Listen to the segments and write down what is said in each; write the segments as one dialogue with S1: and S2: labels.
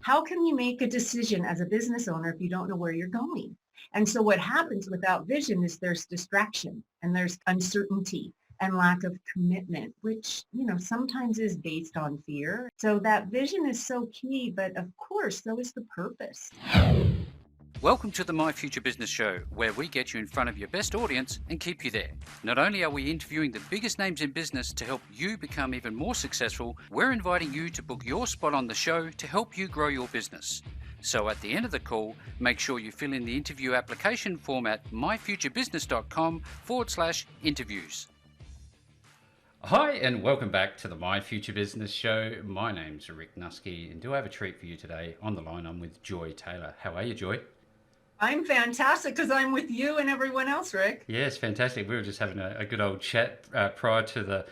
S1: How can you make a decision as a business owner if you don't know where you're going? And so what happens without vision is there's distraction and there's uncertainty and lack of commitment, which, sometimes is based on fear. So that vision is so key, but of course, so is the purpose.
S2: Welcome to the My Future Business Show, where we get you in front of your best audience and keep you there. Not only are we interviewing the biggest names in business to help you become even more successful, we're inviting you to book your spot on the show to help you grow your business. So at the end of the call, make sure you fill in the interview application form at myfuturebusiness.com/interviews. Hi, and welcome back to the My Future Business Show. My name's Rick Nuske, and do I have a treat for you today? On the line, I'm with Joy Taylor. How are you, Joy?
S1: I'm fantastic because I'm with you and everyone else, Rick.
S2: Yes, fantastic. We were just having a good old chat prior to the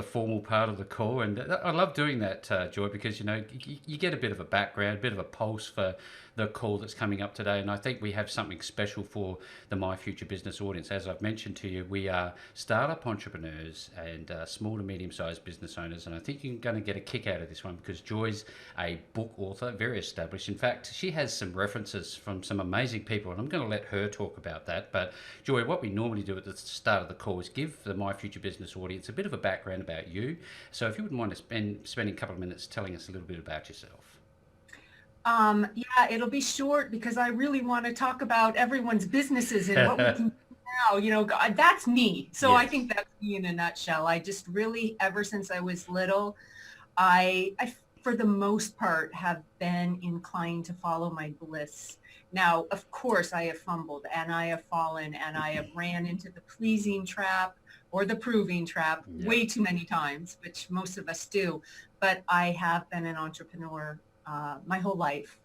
S2: formal part of the call, and I love doing that, Joy, because you get a bit of a background, a bit of a pulse for the call that's coming up today, and I think we have something special for the My Future Business audience. As I've mentioned to you, we are startup entrepreneurs and small to medium-sized business owners, and I think you're going to get a kick out of this one because Joy's a book author, very established. In fact, she has some references from some amazing people, and I'm going to let her talk about that. But Joy, what we normally do at the start of the call is give the My Future Business audience a bit of a background about you. So if you wouldn't mind spending a couple of minutes telling us a little bit about yourself.
S1: Yeah, it'll be short because I really want to talk about everyone's businesses and what we can do now. That's me. So I
S2: Yes.
S1: think that's me in a nutshell. I just really, ever since I was little, I for the most part, have been inclined to follow my bliss. Now, of course, I have fumbled and I have fallen and I have ran into the pleasing trap or the proving trap
S2: Yeah.
S1: way too many times, which most of us do. But I have been an entrepreneur my whole life.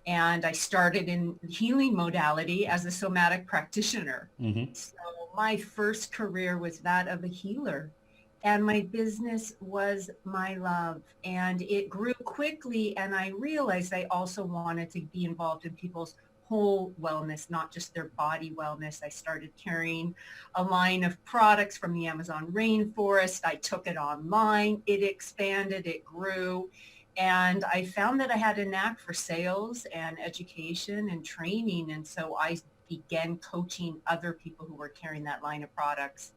S1: And I started in healing modality as a somatic practitioner.
S2: Mm-hmm.
S1: So my first career was that of a healer. And my business was my love. And it grew quickly. And I realized I also wanted to be involved in people's whole wellness, not just their body wellness. I started carrying a line of products from the Amazon rainforest. I took it online. It expanded. It grew. And I found that I had a knack for sales and education and training. And so I began coaching other people who were carrying that line of products,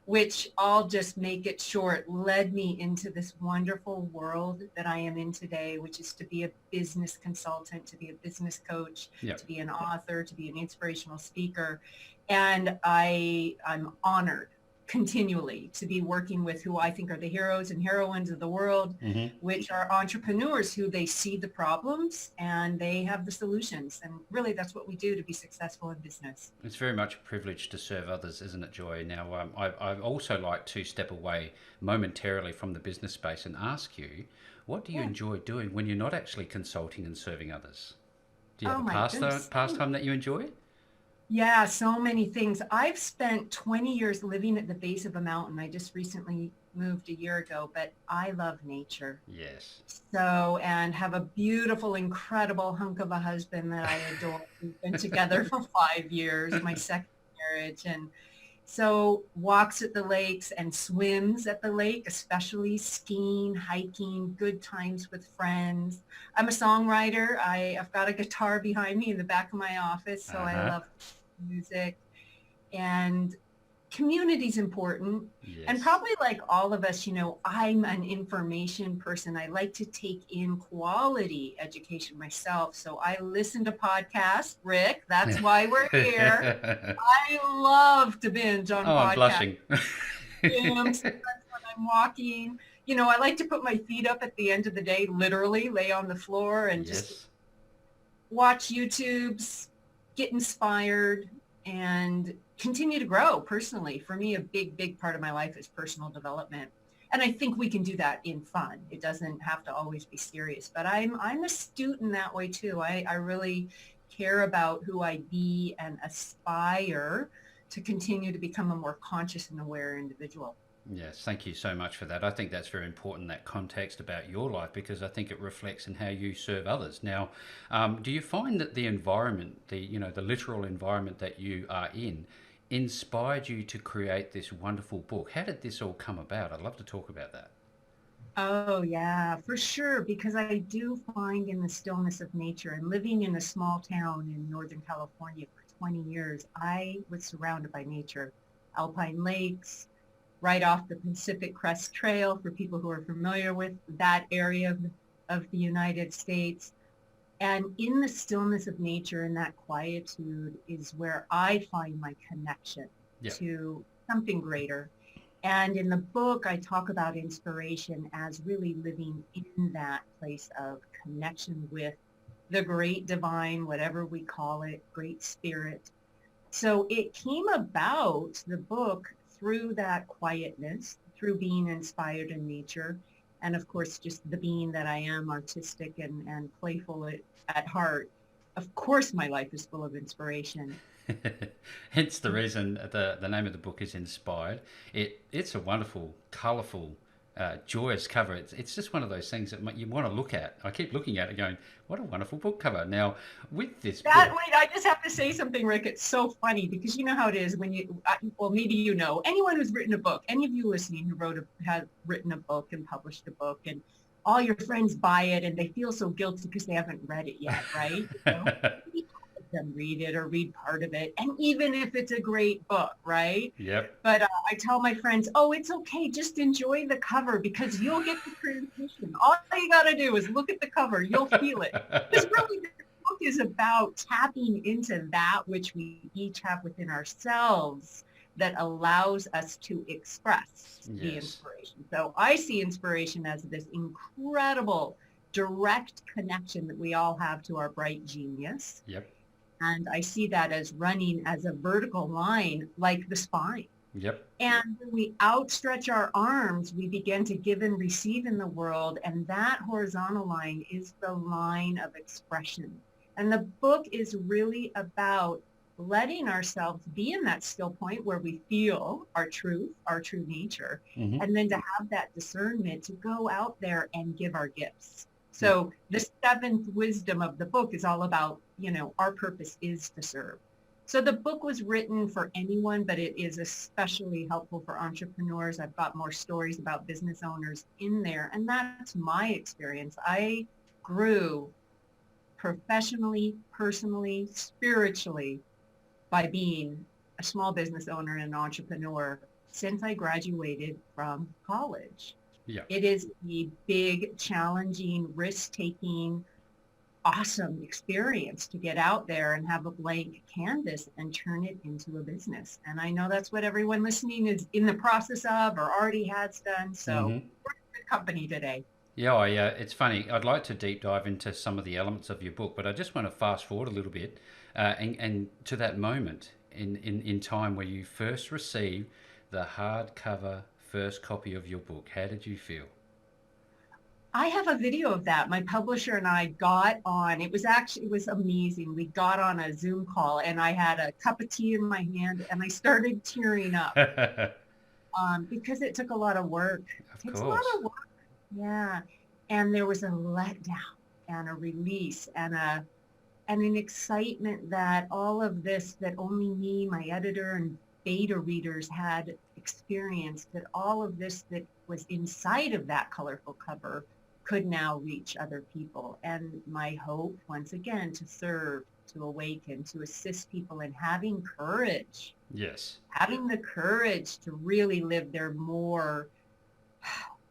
S1: which, I'll just make it short, led me into this wonderful world that I am in today, which is to be a business consultant, to be a business coach,
S2: Yep.
S1: to be an author, to be an inspirational speaker. And I'm honored continually to be working with who I think are the heroes and heroines of the world,
S2: Mm-hmm.
S1: which are entrepreneurs who they see the problems and they have the solutions. And really, that's what we do to be successful in business.
S2: It's very much a privilege to serve others, isn't it, Joy? Now, I also like to step away momentarily from the business space and ask you, what do you
S1: Yeah.
S2: enjoy doing when you're not actually consulting and serving others? Do you have
S1: Oh
S2: a
S1: my goodness.
S2: pastime that you enjoy?
S1: Yeah, so many things. I've spent 20 years living at the base of a mountain. I just recently moved a year ago, but I love nature.
S2: Yes.
S1: So, and have a beautiful, incredible hunk of a husband that I adore. We've been together for 5 years, my second marriage. And so walks at the lakes and swims at the lake, especially skiing, hiking, good times with friends. I'm a songwriter. I've got a guitar behind me in the back of my office, so I
S2: Uh-huh.
S1: love music. And community's important. And
S2: Yes.
S1: probably like all of us, I'm an information person. I like to take in quality education myself. So I listen to podcasts, Rick. That's why we're here. I love to binge on
S2: Oh, I'm
S1: podcasts.
S2: blushing.
S1: Sometimes when I'm walking, I like to put my feet up at the end of the day, literally lay on the floor and just
S2: Yes.
S1: watch YouTubes, get inspired, and continue to grow personally. For me, a big, big part of my life is personal development. And I think we can do that in fun. It doesn't have to always be serious, but I'm astute in that way too. I really care about who I be and aspire to continue to become a more conscious and aware individual.
S2: Yes, thank you so much for that. I think that's very important, that context about your life, because I think it reflects in how you serve others. Now, do you find that the environment, the literal environment that you are in, inspired you to create this wonderful book? How did this all come about? I'd love to talk about that.
S1: Oh, yeah, for sure. Because I do find in the stillness of nature and living in a small town in Northern California for 20 years, I was surrounded by nature, alpine lakes, right off the Pacific Crest Trail for people who are familiar with that area of the United States. And in the stillness of nature and that quietude is where I find my connection
S2: Yeah.
S1: to something greater. And in the book, I talk about inspiration as really living in that place of connection with the great divine, whatever we call it, great spirit. So it came about, the book, through that quietness, through being inspired in nature. And of course, just the being that I am, artistic and playful at heart. Of course, my life is full of inspiration.
S2: Hence the reason the name of the book is Inspired. It's a wonderful, colourful, joyous cover. It's just one of those things that you want to look at. I keep looking at it, going, "What a wonderful book cover!" Now, with this
S1: That,
S2: book,
S1: wait, I just have to say something, Rick. It's so funny because you know how it is when well, maybe you know, anyone who's written a book, any of you listening who has written a book and published a book, and all your friends buy it and they feel so guilty because they haven't read it yet, right? You know, maybe half of them read it or read part of it. And even if it's a great book, right?
S2: yep,
S1: But I tell my friends, oh, it's okay. Just enjoy the cover because you'll get the transmission. All you got to do is look at the cover. You'll feel it. Because really, the book is about tapping into that which we each have within ourselves that allows us to express the
S2: yes,
S1: inspiration. So I see inspiration as this incredible direct connection that we all have to our bright genius.
S2: yep,
S1: And I see that as running as a vertical line like the spine.
S2: yep,
S1: And when we outstretch our arms, we begin to give and receive in the world. And that horizontal line is the line of expression. And the book is really about letting ourselves be in that still point where we feel our truth, our true nature,
S2: hmm,
S1: and then to have that discernment to go out there and give our gifts.
S2: yeah.
S1: So the seventh wisdom of the book is all about, our purpose is to serve. So the book was written for anyone, but it is especially helpful for entrepreneurs. I've got more stories about business owners in there, and that's my experience. I grew professionally, personally, spiritually by being a small business owner and an entrepreneur since I graduated from college.
S2: Yeah.
S1: It is a big, challenging, risk-taking, awesome experience to get out there and have a blank canvas and turn it into a business. And I know that's what everyone listening is in the process of or already has done. So
S2: Hmm.
S1: we're a good company today.
S2: Yeah, it's funny. I'd like to deep dive into some of the elements of your book, but I just want to fast forward a little bit and to that moment in time where you first received the hardcover first copy of your book. How did you feel?
S1: I have a video of that. My publisher and I got on, it was amazing. We got on a Zoom call and I had a cup of tea in my hand and I started tearing up
S2: Of
S1: because it took a lot of work. It takes a lot
S2: course.
S1: of work. Yeah. And there was a letdown and a release and an excitement that all of this that only me, my editor and beta readers had experienced, that all of this that was inside of that colorful cover could now reach other people. And my hope, once again, to serve, to awaken, to assist people in
S2: Yes.
S1: having the courage to really live their more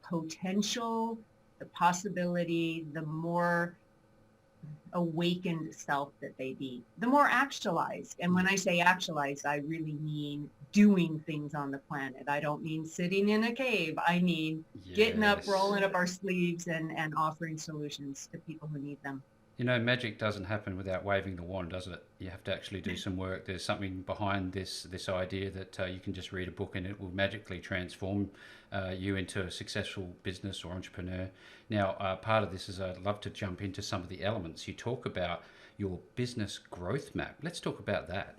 S1: potential, the possibility, the more awakened self that they be, the more actualized. And when I say actualized, I really mean doing things on the planet. I don't mean sitting in a cave. I mean getting up,
S2: Yes.
S1: rolling up our sleeves and offering solutions to people who need them.
S2: You know, magic doesn't happen without waving the wand, doesn't it? You have to actually do some work. There's something behind this idea that you can just read a book and it will magically transform you into a successful business or entrepreneur. Now, part of this is I'd love to jump into some of the elements. You talk about your business growth map. Let's talk about that.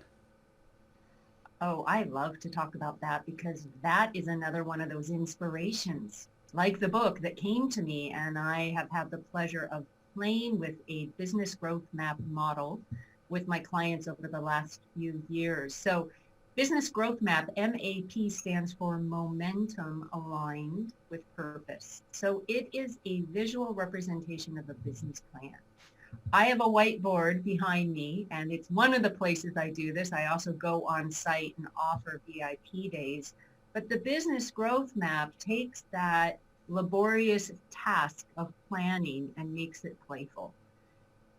S1: Oh, I love to talk about that because that is another one of those inspirations, like the book that came to me. And I have had the pleasure of playing with a business growth map model with my clients over the last few years. So Business Growth Map, MAP, stands for Momentum Aligned with Purpose. So it is a visual representation of a business plan. I have a whiteboard behind me, and it's one of the places I do this. I also go on site and offer VIP days. But the Business Growth Map takes that laborious task of planning and makes it playful.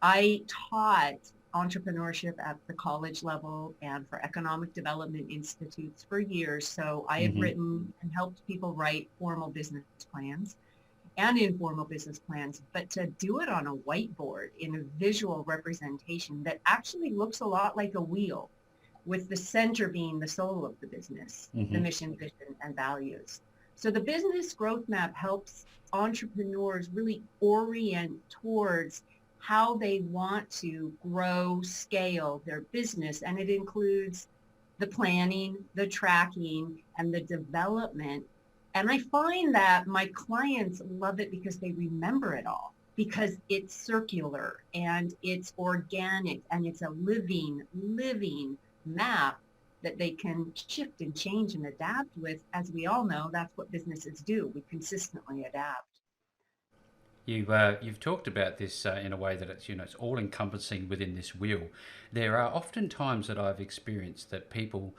S1: I taught entrepreneurship at the college level and for economic development institutes for years. So I have
S2: Hmm.
S1: written and helped people write formal business plans and informal business plans, but to do it on a whiteboard in a visual representation that actually looks a lot like a wheel, with the center being the soul of the business, the
S2: Hmm.
S1: mission, vision, and values. So the business growth map helps entrepreneurs really orient towards how they want to grow, scale their business. And it includes the planning, the tracking, and the development. And I find that my clients love it because they remember it all, because it's circular and it's organic and it's a living map that they can shift and change and adapt with. As we all know, that's what businesses do. We consistently adapt.
S2: You've talked about this in a way that it's it's all encompassing within this wheel. There are often times that I've experienced that people,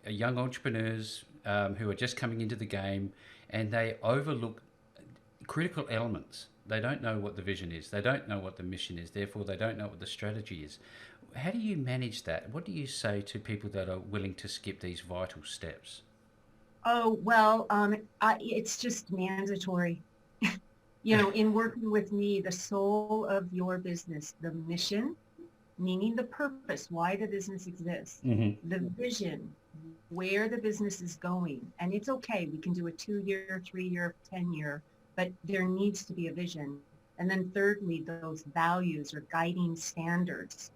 S2: young entrepreneurs who are just coming into the game, and they overlook critical elements. They don't know what the vision is. They don't know what the mission is. Therefore, they don't know what the strategy is. How do you manage that? What do you say to people that are willing to skip these vital steps?
S1: Oh, well, it's just mandatory. In working with me, the soul of your business, the mission, meaning the purpose, why the business exists,
S2: Hmm.
S1: the vision, where the business is going. And it's okay. We can do a 2-year, 3-year, 10-year, but there needs to be a vision. And then thirdly, those values or guiding standards.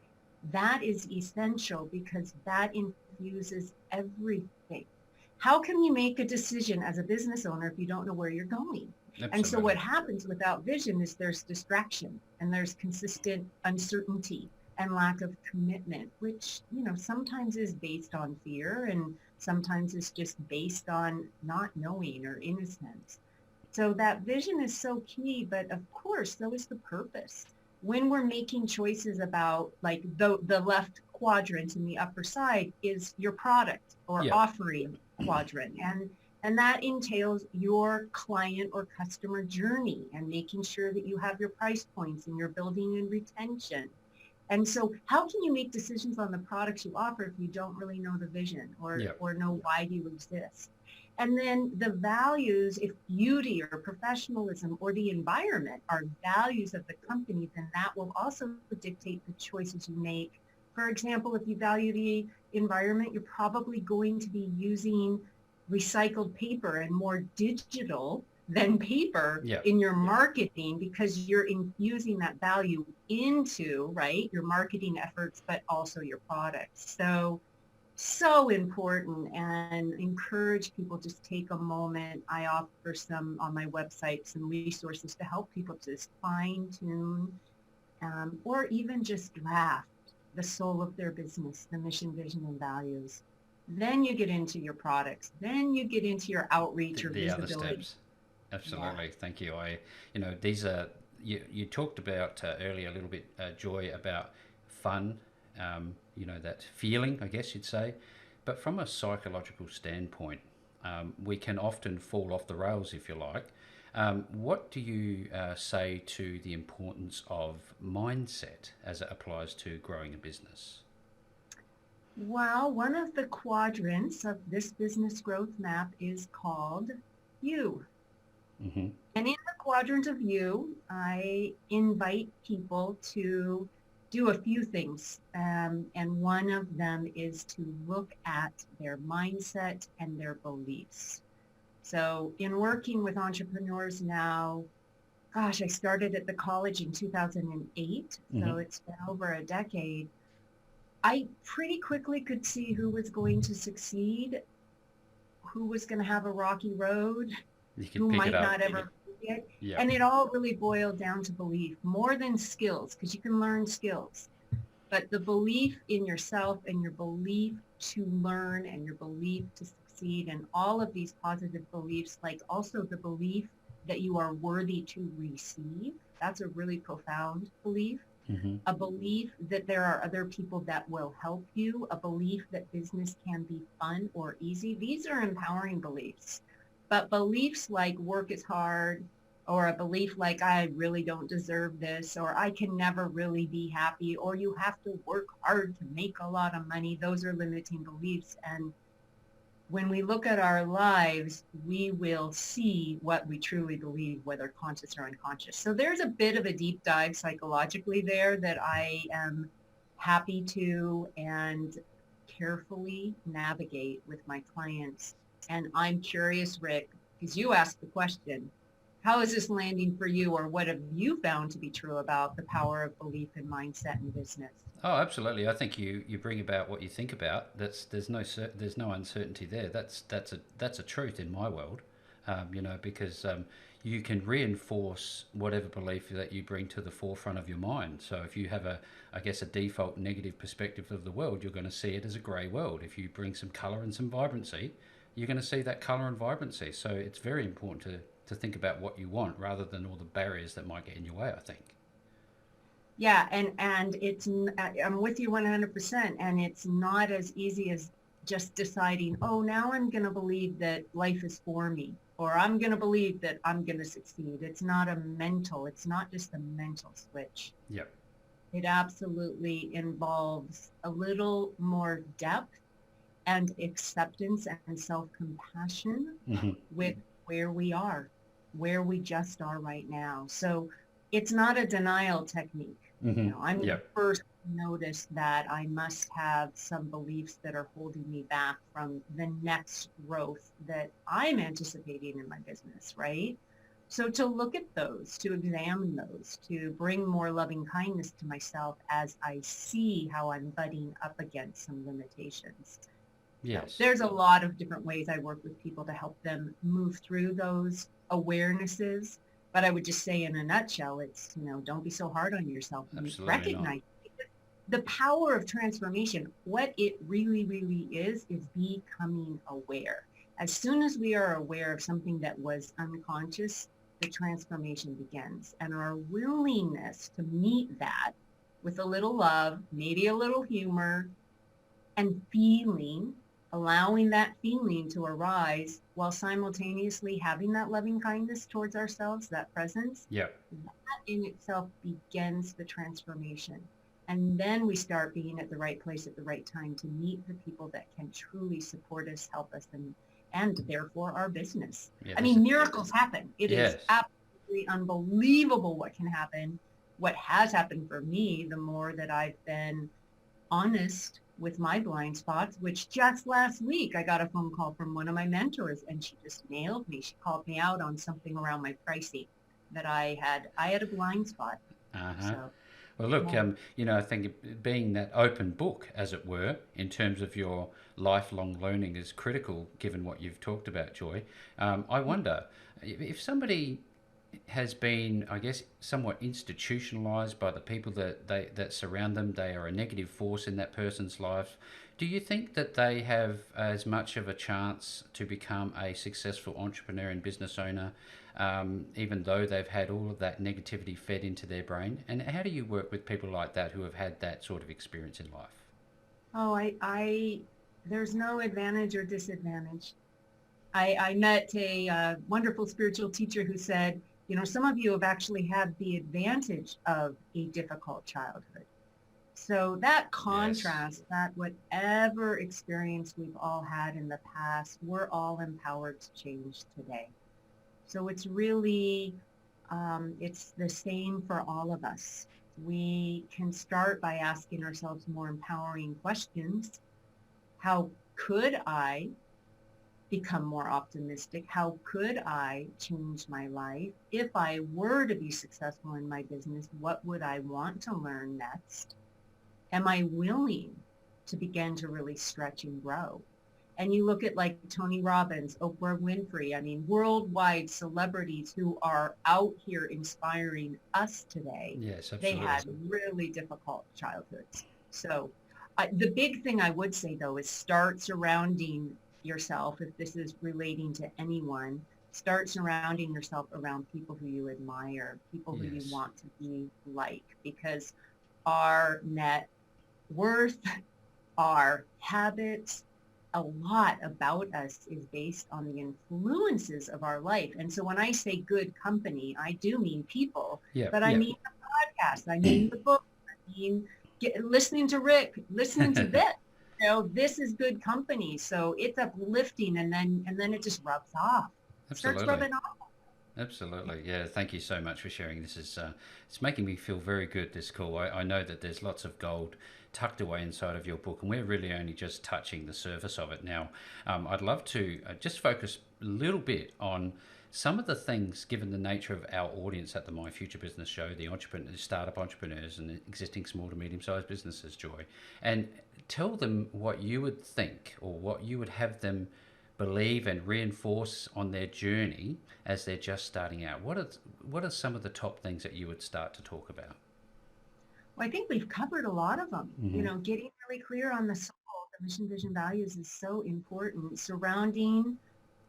S1: That is essential because that infuses everything. How can you make a decision as a business owner if you don't know where you're going? And so what
S2: Absolutely.
S1: happens without vision is there's distraction and there's consistent uncertainty and lack of commitment, which, sometimes is based on fear and sometimes is just based on not knowing or innocence. So that vision is so key, but of course, so is the purpose. When we're making choices about like the left quadrant in the upper side is your product or
S2: Yeah.
S1: offering quadrant. And that entails your client or customer journey and making sure that you have your price points and you're building in retention. And so how can you make decisions on the products you offer if you don't really know the vision
S2: Yeah.
S1: or know why you exist? And then the values, if beauty or professionalism or the environment are values of the company, then that will also dictate the choices you make. For example, if you value the environment, you're probably going to be using recycled paper and more digital than paper
S2: Yeah.
S1: in your marketing because you're infusing that value into, right, your marketing efforts, but also your products. So important, and encourage people just take a moment. I offer some on my website, some resources to help people just fine tune or even just draft the soul of their business, the mission, vision, and values. Then you get into your products. Then you get into your outreach or
S2: The other
S1: visibility.
S2: steps.
S1: Yeah.
S2: Absolutely. Thank you. These are, you talked about earlier a little bit, Joy, about fun, that feeling, I guess you'd say. But from a psychological standpoint, we can often fall off the rails, if you like. What do you say to the importance of mindset as it applies to growing a business?
S1: Well, one of the quadrants of this business growth map is called you.
S2: Hmm.
S1: And in the quadrant of you, I invite people to do a few things. And one of them is to look at their mindset and their beliefs. So in working with entrepreneurs now, gosh, I started at the college in 2008.
S2: Hmm.
S1: So it's been over a decade. I pretty quickly could see who was going to succeed, who was going to have a rocky road,
S2: You can
S1: who
S2: pick it
S1: might
S2: up.
S1: not ever make it.
S2: Yeah.
S1: And it all really boiled down to belief more than skills, because you can learn skills. But the belief in yourself and your belief to learn and your belief to succeed and all of these positive beliefs, like also the belief that you are worthy to receive, that's a really profound belief.
S2: Hmm.
S1: A belief that there are other people that will help you, a belief that business can be fun or easy. These are empowering beliefs. But beliefs like work is hard, or a belief like I really don't deserve this, or I can never really be happy, or you have to work hard to make a lot of money, those are limiting beliefs. And when we look at our lives, we will see what we truly believe, whether conscious or unconscious. So there's a bit of a deep dive psychologically there that I am happy to and carefully navigate with my clients. And I'm curious, Rick, because you asked the question, how is this landing for you, or what have you found to be true about the power of belief and mindset in business?
S2: Oh, absolutely. I think you bring about what you think about. There's no uncertainty there. That's a truth in my world, because you can reinforce whatever belief that you bring to the forefront of your mind. So if you have I guess, a default negative perspective of the world, you're going to see it as a grey world. If you bring some colour and some vibrancy, you're going to see that colour and vibrancy. So it's very important to think about what you want rather than all the barriers that might get in your way, I think.
S1: Yeah, and I'm with you 100%, and it's not as easy as just deciding, oh, now I'm going to believe that life is for me, or I'm going to believe that I'm going to succeed. It's not just a mental switch.
S2: Yep.
S1: It absolutely involves a little more depth and acceptance and self-compassion
S2: Hmm.
S1: with where we are, where we just are right now. So it's not a denial technique.
S2: Hmm.
S1: I'm the
S2: Yep.
S1: first to notice that I must have some beliefs that are holding me back from the next growth that I'm anticipating in my business, right? So to look at those, to examine those, to bring more loving kindness to myself as I see how I'm butting up against some limitations. So
S2: Yes.
S1: there's a lot of different ways I work with people to help them move through those awarenesses. But I would just say in a nutshell, it's, don't be so hard on yourself. You
S2: Absolutely not.
S1: recognize the power of transformation. What it really, really is becoming aware. As soon as we are aware of something that was unconscious, the transformation begins. And our willingness to meet that with a little love, maybe a little humor, and feeling, allowing that feeling to arise while simultaneously having that loving kindness towards ourselves, that presence,
S2: Yep.
S1: that in itself begins the transformation. And then we start being at the right place at the right time to meet the people that can truly support us, help us, and therefore our business.
S2: Yeah.
S1: I mean, miracles happen. It is
S2: Yes.
S1: absolutely unbelievable what can happen. What has happened for me, the more that I've been honest with my blind spots, which just last week I got a phone call from one of my mentors and she just nailed me. She called me out on something around my pricing that I had a blind spot.
S2: Uh huh.
S1: So
S2: Well, look,
S1: yeah.
S2: I think being that open book, as it were, in terms of your lifelong learning is critical, given what you've talked about, Joy. I wonder if somebody has been, I guess, somewhat institutionalized by the people that surround them. They are a negative force in that person's life. Do you think that they have as much of a chance to become a successful entrepreneur and business owner, even though they've had all of that negativity fed into their brain? And how do you work with people like that who have had that sort of experience in life?
S1: Oh, there's no advantage or disadvantage. I met a wonderful spiritual teacher who said, some of you have actually had the advantage of a difficult childhood. So that
S2: Yes.
S1: contrast, that whatever experience we've all had in the past, we're all empowered to change today. So it's really, it's the same for all of us. We can start by asking ourselves more empowering questions. How could I become more optimistic? How could I change my life? If I were to be successful in my business, what would I want to learn next? Am I willing to begin to really stretch and grow? And you look at like Tony Robbins, Oprah Winfrey, I mean, worldwide celebrities who are out here inspiring us today.
S2: Yes,
S1: They
S2: absolutely.
S1: had really difficult childhoods. So the big thing I would say though is start surrounding yourself, if this is relating to anyone, start surrounding yourself around people who you admire, people who you
S2: Yes.
S1: want to be like, because our net worth, our habits, a lot about us is based on the influences of our life. And so when I say good company, I do mean people,
S2: Yep.
S1: but I
S2: Yep.
S1: mean the podcast, I mean the book, I mean listening to Rick, listening to this. You know, this is good company. So it's uplifting, and then it just rubs off. It starts
S2: Absolutely.
S1: rubbing off.
S2: Absolutely. Yeah. Thank you so much for sharing. This is it's making me feel very good. This call. I know that there's lots of gold tucked away inside of your book, and we're really only just touching the surface of it now. I'd love to just focus a little bit on some of the things, given the nature of our audience at the My Future Business Show, the entrepreneurs, startup entrepreneurs, and the existing small to medium-sized businesses, Joy, and tell them what you would think or what you would have them believe and reinforce on their journey as they're just starting out. What are some of the top things that you would start to talk about?
S1: Well, I think we've covered a lot of them. You
S2: Mm-hmm.
S1: know, getting really clear on the soul, the mission, vision, values is so important. Surrounding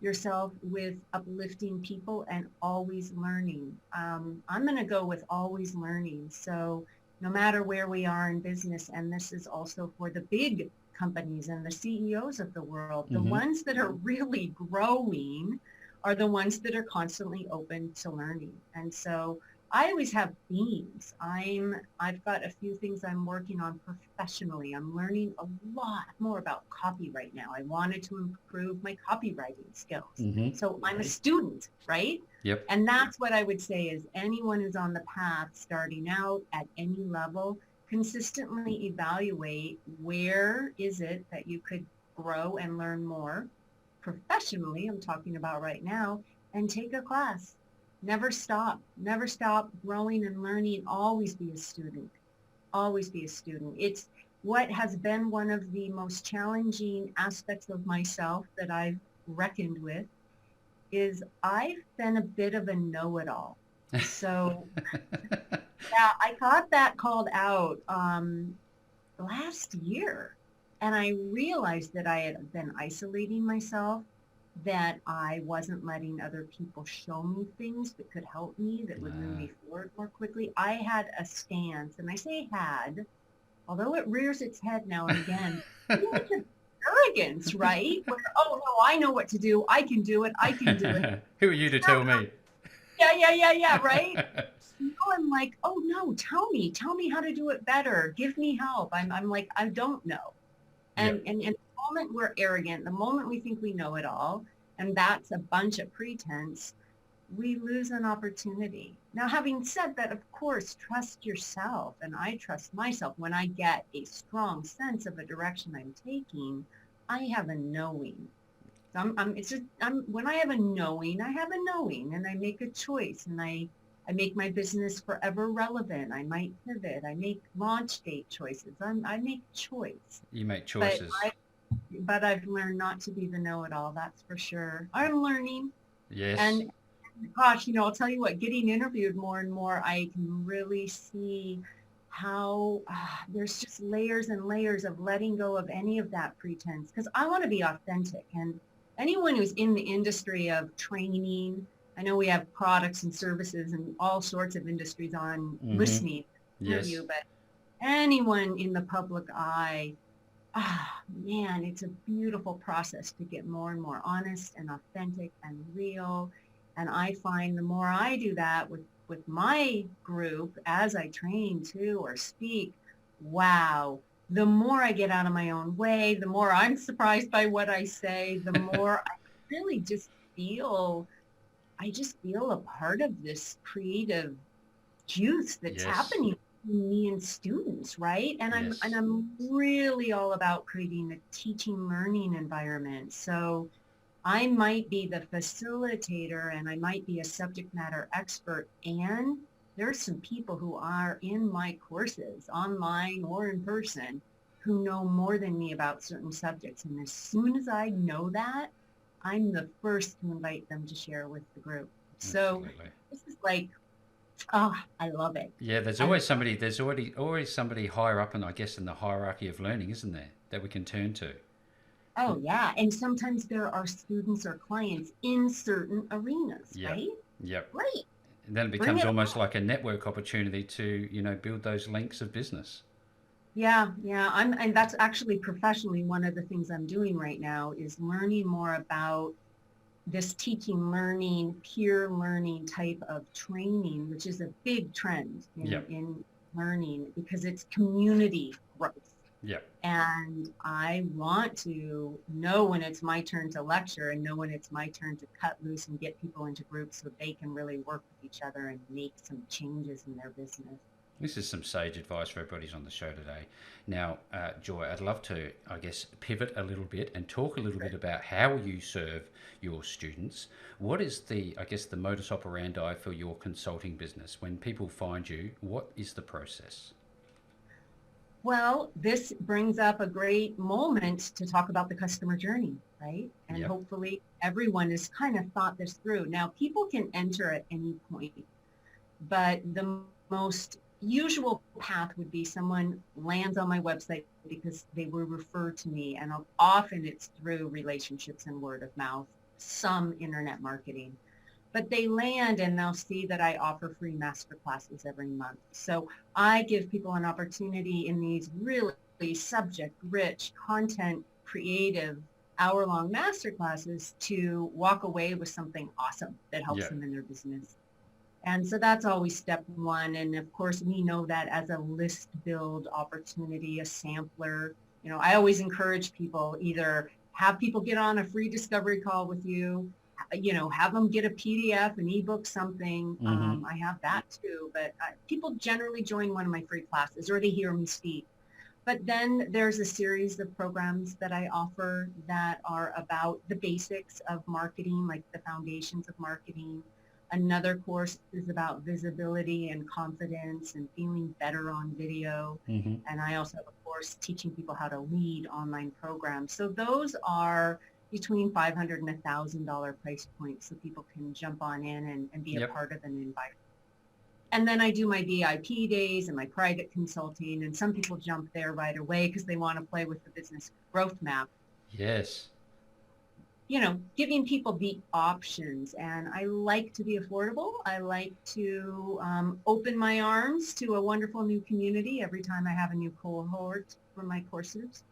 S1: yourself with uplifting people and always learning. I'm going to go with always learning. So no matter where we are in business, and this is also for the big companies and the CEOs of the world, the
S2: Mm-hmm.
S1: ones that are really growing are the ones that are constantly open to learning. And so I always have themes. I've got a few things I'm working on professionally. I'm learning a lot more about copy right now. I wanted to improve my copywriting skills.
S2: Mm-hmm.
S1: So I'm a student, right?
S2: Yep.
S1: And that's what I would say is anyone who's on the path starting out at any level, consistently evaluate where is it that you could grow and learn more professionally, I'm talking about right now, and take a class. Never stop growing and learning. Always be a student. Always be a student. It's what has been one of the most challenging aspects of myself that I've reckoned with is I've been a bit of a know-it-all. So yeah, I got that called out last year. And I realized that I had been isolating myself, that I wasn't letting other people show me things that could help me, that would move
S2: Ah,
S1: me forward more quickly. I had a stance, and I say had, although it rears its head now and again, too much of arrogance, right? Where, oh no, I know what to do. I can do it. I can do it.
S2: who are you to tell me?
S1: Yeah, right? No, I'm like, oh no, tell me how to do it better. Give me help. I'm like, I don't know. And,
S2: Yep.
S1: and the moment we're arrogant, the moment we think we know it all, and that's a bunch of pretense, we lose an opportunity. Now, having said that, of course, trust yourself. And I trust myself when I get a strong sense of a direction I'm taking, I have a knowing. So it's just, when I have a knowing, I have a knowing, and I make a choice, and I make my business forever relevant. I might pivot. I make launch date choices. I make choice,
S2: You make
S1: but
S2: choices.
S1: I've learned not to be the know-it-all. That's for sure. I'm learning,
S2: Yes.
S1: and gosh, I'll tell you what. Getting interviewed more and more, I can really see how there's just layers and layers of letting go of any of that pretense, because I want to be authentic. And anyone who's in the industry of training, I know we have products and services and all sorts of industries on
S2: Mm-hmm.
S1: listening
S2: Yes.
S1: interview, but anyone in the public eye, man, it's a beautiful process to get more and more honest and authentic and real. And I find the more I do that with my group as I train too or speak, wow, the more I get out of my own way, the more I'm surprised by what I say, the more I really I just feel a part of this creative juice that's
S2: Yes.
S1: happening between me and students, right? And
S2: Yes.
S1: I'm really all about creating a teaching learning environment. So I might be the facilitator and I might be a subject matter expert. And there's some people who are in my courses, online or in person, who know more than me about certain subjects. And as soon as I know that, I'm the first to invite them to share with the group. So
S2: Absolutely.
S1: this is like Ah, I love it.
S2: Yeah, there's
S1: I
S2: always somebody. There's always somebody higher up, and I guess in the hierarchy of learning, isn't there, that we can turn to?
S1: Oh, yeah. And sometimes there are students or clients in certain arenas,
S2: Yep,
S1: right?
S2: yep.
S1: Great.
S2: And then it
S1: Bring
S2: becomes
S1: it
S2: almost
S1: on.
S2: like a network opportunity to, build those links of business.
S1: Yeah, yeah. And that's actually professionally one of the things I'm doing right now is learning more about this teaching, learning, peer learning type of training, which is a big trend
S2: Yep,
S1: in learning because it's community growth.
S2: yep.
S1: And I want to know when it's my turn to lecture and know when it's my turn to cut loose and get people into groups so they can really work with each other and make some changes in their business.
S2: This is some sage advice for everybody who's on the show today. Now, Joy, I'd love to, I guess, pivot a little bit and talk a little bit about how you serve your students. What is the, I guess, the modus operandi for your consulting business? When people find you, what is the process?
S1: Well, this brings up a great moment to talk about the customer journey, right? And
S2: Yep,
S1: hopefully everyone has kind of thought this through. Now, people can enter at any point, but the most usual path would be someone lands on my website because they were referred to me, and often it's through relationships and word of mouth, some internet marketing. But they land and they'll see that I offer free master classes every month. So I give people an opportunity in these really subject rich, content creative hour-long master classes to walk away with something awesome that helps
S2: yep,
S1: them in their business. And so that's always step one. And of course, we know that as a list build opportunity, a sampler, I always encourage people either have people get on a free discovery call with you, have them get a PDF, an ebook, something.
S2: mm-hmm.
S1: I have that too, but people generally join one of my free classes or they hear me speak. But then there's a series of programs that I offer that are about the basics of marketing, like the foundations of marketing. Another course is about visibility and confidence and feeling better on video.
S2: Mm-hmm.
S1: And I also have a course teaching people how to lead online programs. So those are between $500 and $1,000 price points so people can jump on in and be a
S2: Yep.
S1: part of an environment. And then I do my VIP days and my private consulting, and some people jump there right away because they want to play with the business growth map,
S2: Yes.
S1: giving people the options. And I like to be affordable. I like to open my arms to a wonderful new community every time I have a new cohort for my courses.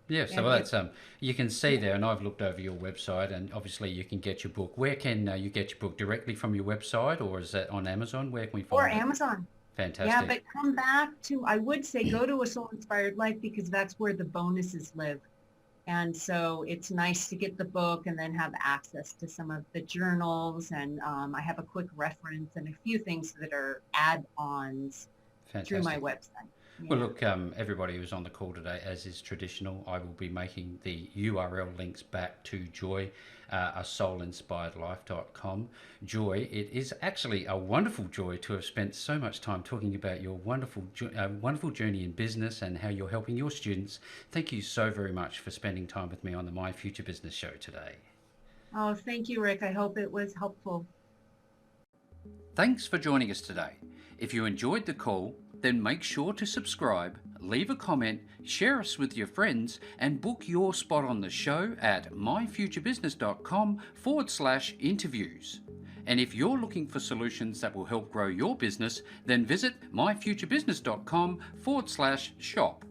S2: Yeah, so
S1: And if,
S2: that's you can see there, and I've looked over your website, and obviously you can get your book. Where can you get your book directly from your website, or is that on Amazon? Where can we
S1: or
S2: find it?
S1: Amazon. Yeah,
S2: Fantastic.
S1: but come back to, I would say go to A Soul Inspired Life because that's where the bonuses live. And so it's nice to get the book and then have access to some of the journals. And I have a quick reference and a few things that are add-ons through my
S2: Fantastic.
S1: website.
S2: Well,
S1: Yeah.
S2: look, everybody who's on the call today, as is traditional, I will be making the URL links back to Joy, soulinspiredlife.com. Joy, it is actually a wonderful joy to have spent so much time talking about your wonderful journey in business and how you're helping your students. Thank you so very much for spending time with me on the My Future Business show today.
S1: Oh, thank you, Rick. I hope it was helpful.
S2: Thanks for joining us today. If you enjoyed the call, then make sure to subscribe, leave a comment, share us with your friends, and book your spot on the show at myfuturebusiness.com/interviews. And if you're looking for solutions that will help grow your business, then visit myfuturebusiness.com/shop.